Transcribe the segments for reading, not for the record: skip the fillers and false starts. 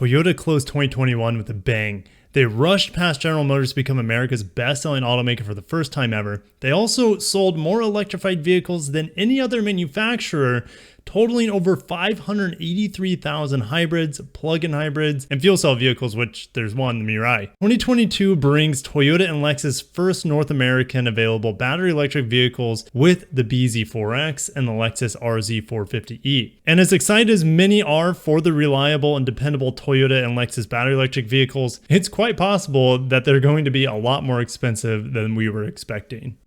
Toyota closed 2021 with a bang. They rushed past General Motors to become America's best-selling automaker for the first time ever. They also sold more electrified vehicles than any other manufacturer, totaling over 583,000 hybrids, plug-in hybrids, and fuel cell vehicles, which there's one, the Mirai. 2022 brings Toyota and Lexus' first North American available battery electric vehicles with the BZ4X and the Lexus RZ450e. And as excited as many are for the reliable and dependable Toyota and Lexus battery electric vehicles, it's quite possible that they're going to be a lot more expensive than we were expecting.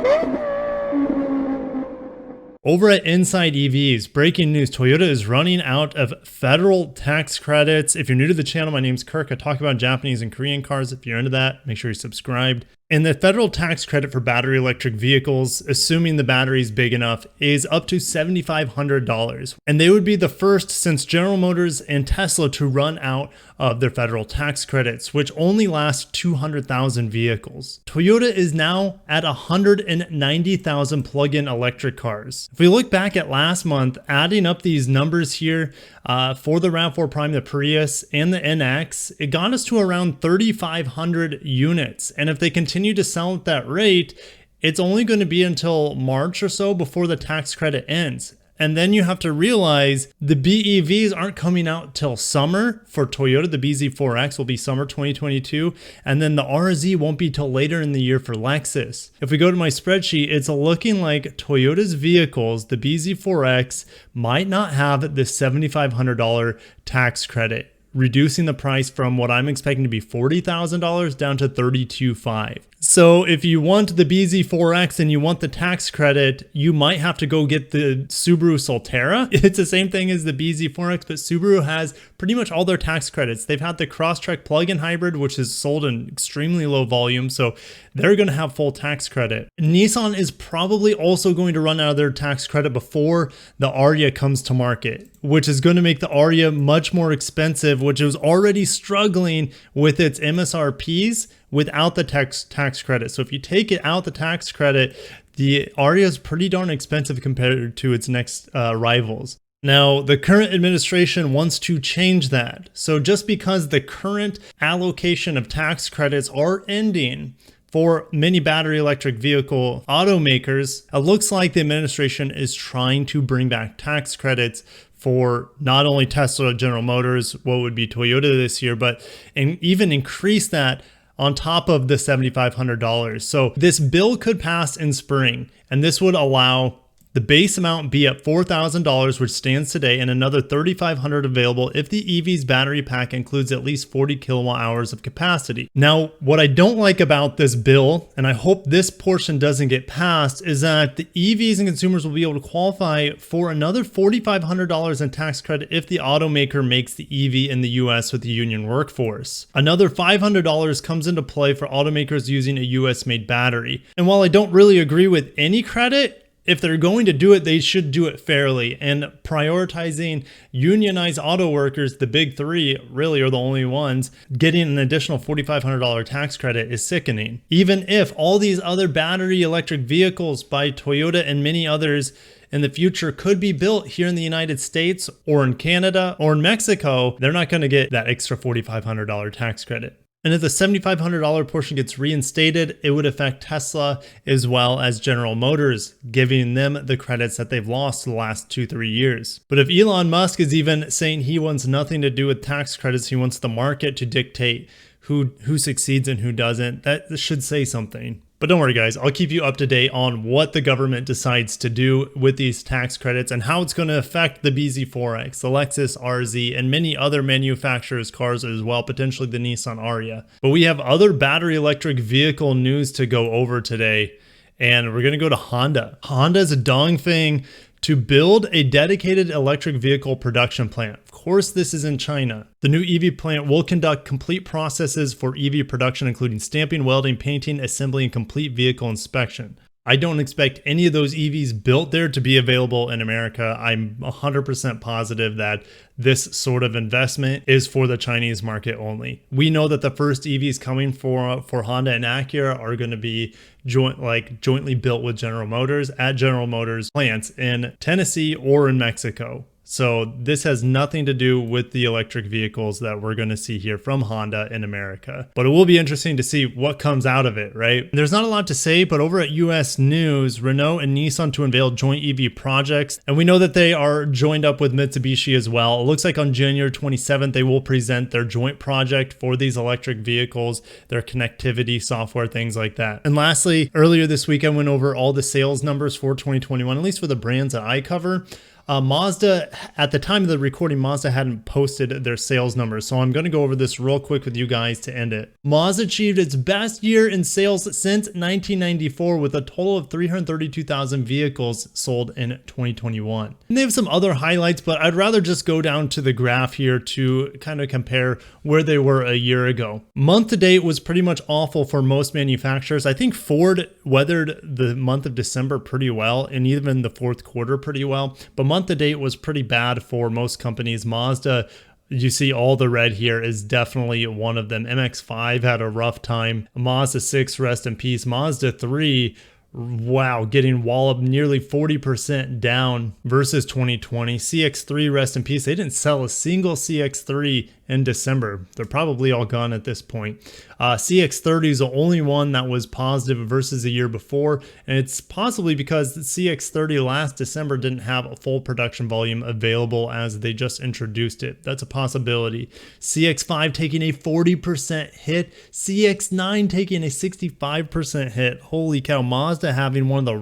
Over at Inside EVs, breaking news, Toyota is running out of federal tax credits. If you're new to the channel, my name's Kirk. I talk about Japanese and Korean cars. If you're into that, make sure you're subscribed. And the federal tax credit for battery electric vehicles, assuming the battery is big enough, is up to $7,500. And they would be the first since General Motors and Tesla to run out of their federal tax credits, which only last 200,000 vehicles. Toyota is now at 190,000 plug-in electric cars. If we look back at last month, adding up these numbers here for the RAV4 Prime, the Prius, and the NX, it got us to around 3,500 units. And if they continue to sell at that rate, it's only going to be until March or so before the tax credit ends. And then you have to realize the BEVs aren't coming out till summer. For Toyota, the BZ4X will be summer 2022. And then the RZ won't be till later in the year for Lexus. If we go to my spreadsheet, it's looking like Toyota's vehicles, the BZ4X, might not have the $7,500 tax credit, reducing the price from what I'm expecting to be $40,000 down to $32,500. So if you want the BZ4X and you want the tax credit, you might have to go get the Subaru Solterra. It's the same thing as the BZ4X, but Subaru has pretty much all their tax credits. They've had the Crosstrek plug-in hybrid, which is sold in extremely low volume, so they're going to have full tax credit. Nissan is probably also going to run out of their tax credit before the Ariya comes to market, which is going to make the Ariya much more expensive, which was already struggling with its MSRPs without the tax credit. So if you take it out the tax credit, the Ariya is pretty darn expensive compared to its next rivals. Now, the current administration wants to change that. So just because the current allocation of tax credits are ending for many battery electric vehicle automakers, it looks like the administration is trying to bring back tax credits for not only Tesla, General Motors, what would be Toyota this year, but even increase that on top of the $7,500. So this bill could pass in spring, and this would allow the base amount be at $4,000, which stands today, and another $3,500 available if the EV's battery pack includes at least 40 kilowatt hours of capacity. Now, what I don't like about this bill, and I hope this portion doesn't get passed, is that the EVs and consumers will be able to qualify for another $4,500 in tax credit if the automaker makes the EV in the US with the union workforce. Another $500 comes into play for automakers using a US-made battery. And while I don't really agree with any credit, if they're going to do it, they should do it fairly, and prioritizing unionized auto workers, the big three really are the only ones, getting an additional $4,500 tax credit is sickening. Even if all these other battery electric vehicles by Toyota and many others in the future could be built here in the United States or in Canada or in Mexico, they're not going to get that extra $4,500 tax credit. And if the $7,500 portion gets reinstated, it would affect Tesla as well as General Motors, giving them the credits that they've lost the last 2-3 years. But if Elon Musk is even saying he wants nothing to do with tax credits, he wants the market to dictate who succeeds and who doesn't, that should say something. But don't worry guys, I'll keep you up to date on what the government decides to do with these tax credits and how it's going to affect the BZ4X, the Lexus RZ, and many other manufacturers' cars as well, potentially the Nissan Ariya. But we have other battery electric vehicle news to go over today, and we're going to go to Honda. Honda is a Dongfeng to build a dedicated electric vehicle production plant. Of course, this is in China. The new EV plant will conduct complete processes for EV production, including stamping, welding, painting, assembly, and complete vehicle inspection. I don't expect any of those EVs built there to be available in America. I'm 100% positive that this sort of investment is for the Chinese market only. We know that the first EVs coming for Honda and Acura are going to be jointly built with General Motors at General Motors plants in Tennessee or in Mexico. So this has nothing to do with the electric vehicles that we're going to see here from Honda in America. But it will be interesting to see what comes out of it, right? There's not a lot to say, but over at US News, Renault and Nissan to unveil joint EV projects. And we know that they are joined up with Mitsubishi as well. It looks like on January 27th, they will present their joint project for these electric vehicles, their connectivity software, things like that. And lastly, earlier this week, I went over all the sales numbers for 2021, at least for the brands that I cover. Mazda, at the time of the recording, Mazda hadn't posted their sales numbers. So I'm going to go over this real quick with you guys to end it. Mazda achieved its best year in sales since 1994 with a total of 332,000 vehicles sold in 2021. And they have some other highlights, but I'd rather just go down to the graph here to kind of compare where they were a year ago. Month to date was pretty much awful for most manufacturers. I think Ford weathered the month of December pretty well and even the fourth quarter pretty well. But month to date was pretty bad for most companies. Mazda, you see all the red here, is definitely one of them. MX-5 had a rough time. Mazda 6, rest in peace. Mazda 3, wow, getting walloped nearly 40% down versus 2020. CX-3, rest in peace. They didn't sell a single CX-3 in December. They're probably all gone at this point. CX-30 is the only one that was positive versus the year before, and it's possibly because the CX-30 last December didn't have a full production volume available as they just introduced it. That's a possibility. CX-5 taking a 40% hit, CX-9 taking a 65% hit. Holy cow, Mazda having one of the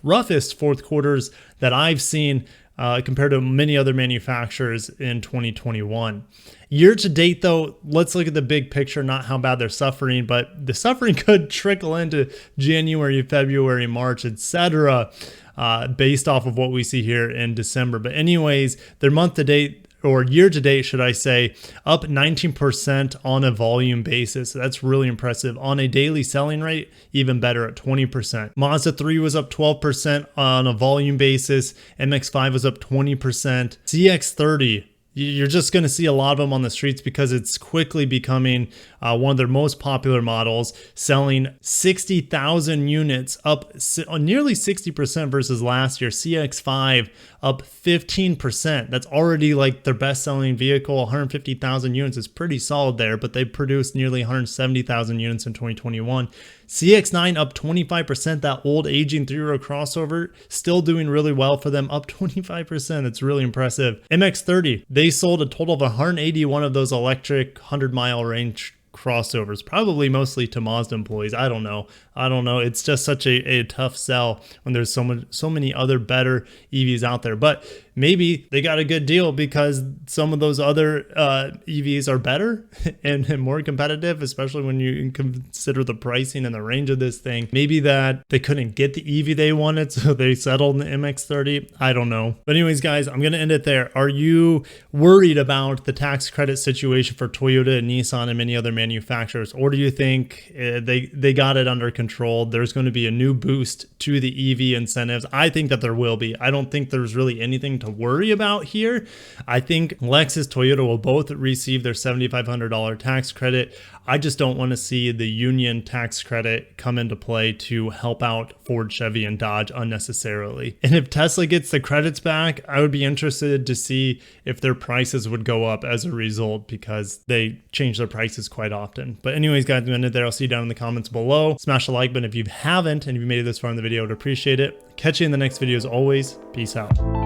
roughest fourth quarters that I've seen compared to many other manufacturers in 2021. Year to date, though, let's look at the big picture, not how bad they're suffering, but the suffering could trickle into January, February, March, etc., based off of what we see here in December. But anyways, their month to date, or year to date, should I say, up 19% on a volume basis. That's really impressive. On a daily selling rate, even better at 20%. Mazda 3 was up 12% on a volume basis. MX-5 was up 20%. CX-30, you're just going to see a lot of them on the streets because it's quickly becoming one of their most popular models, selling 60,000 units, up nearly 60% versus last year. CX-5 up 15%. That's already like their best-selling vehicle. 150,000 units is pretty solid there, but they produced nearly 170,000 units in 2021. CX-9 up 25%, that old aging 3-row crossover, still doing really well for them, up 25%. It's really impressive. MX-30, they sold a total of 181 of those electric 100-mile range crossovers, probably mostly to Mazda employees. I don't know. It's just such a tough sell when there's so many other better EVs out there. But maybe they got a good deal because some of those other EVs are better and more competitive, especially when you consider the pricing and the range of this thing. Maybe that they couldn't get the EV they wanted, so they settled in the MX-30. I don't know. But anyways, guys, I'm going to end it there. Are you worried about the tax credit situation for Toyota and Nissan and many other manufacturers? Or do you think they got it under control? There's going to be a new boost to the EV incentives. I think that there will be. I don't think there's really anything to worry about here. I think Lexus, Toyota will both receive their $7,500 tax credit. I just don't want to see the union tax credit come into play to help out Ford, Chevy, and Dodge unnecessarily. And if Tesla gets the credits back, I would be interested to see if their prices would go up as a result because they change their prices quite often. But anyways, guys, I'm going to end it there. I'll see you down in the comments below. Smash the like button if you haven't, and if you made it this far in the video, I would appreciate it. Catch you in the next video as always. Peace out.